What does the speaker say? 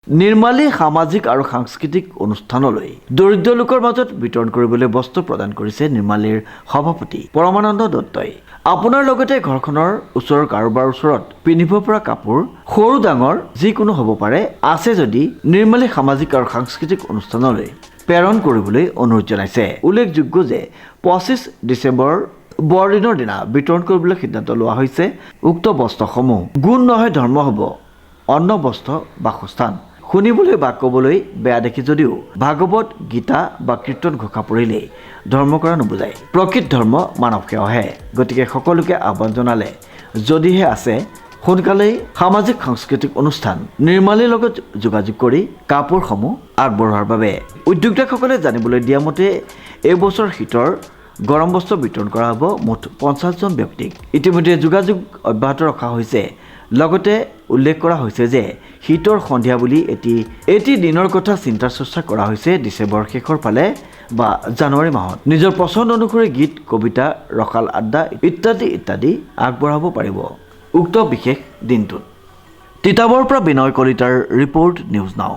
নিৰ্মালী সামাজিক আৰু সাংস্কৃতিক অনুষ্ঠানলৈ দৰিদ্ৰ লোকৰ মাজত বিতৰণ কৰিবলৈ বস্তু প্ৰদান কৰিছে নিৰ্মালীৰ সভাপতি পৰমানন্দ দত্তই। আপোনাৰ লগতে ঘৰখনৰ ওচৰৰ কাৰোবাৰ ওচৰত পিন্ধিব পৰা কাপোৰ সৰু ডাঙৰ যিকোনো হ'ব পাৰে আছে যদি নিৰ্মালী সামাজিক আৰু সাংস্কৃতিক অনুষ্ঠানলৈ প্ৰেৰণ কৰিবলৈ অনুৰোধ জনাইছে। উল্লেখযোগ্য যে 25 ডিচেম্বৰ বৰদিনৰ দিনা বিতৰণ কৰিবলৈ সিদ্ধান্ত লোৱা হৈছে। উক্ত বস্ত্ৰসমূহ গুণ নহয় ধৰ্ম হ'ব অন্ন বস্ত্ৰ বাসস্থান। শুনিবলৈ বা ক'বলৈ বেয়া দেখি যদিও ভাগৱত গীতা বা কীৰ্তন ঘোষা পঢ়িলেই ধৰ্ম কৰা নুবুজায়। প্ৰকৃত ধৰ্ম মানৱ সেৱাহে। গতিকে সকলোকে আহ্বান জনালে যদিহে আছে সোনকালেই সামাজিক সাংস্কৃতিক অনুষ্ঠান নিৰ্মালীৰ লগত যোগাযোগ কৰি কাপোৰসমূহ আগবঢ়োৱাৰ বাবে। উদ্যোক্তাসকলে জানিবলৈ দিয়া মতে এইবছৰ শীতৰ গৰম বস্ত্ৰ বিতৰণ কৰা হ'ব মুঠ 50 জন ব্যক্তিক। ইতিমধ্যে যোগাযোগ অব্যাহত ৰখা হৈছে। লগতে উল্লেখ কৰা হৈছে যে শীতৰ সন্ধিয়া বুলি এটি দিনৰ কথা চিন্তা চৰ্চা কৰা হৈছে ডিচেম্বৰ শেষৰ ফালে বা জানুৱাৰী মাহত। নিজৰ পচন্দ অনুসৰি গীত কবিতা ৰসাল আড্ডা ইত্যাদি আগবঢ়াব পাৰিব উক্ত বিশেষ দিনটোত। তিতাবৰৰ পৰা বিনয় কলিতাৰ ৰিপৰ্ট নিউজ নাও।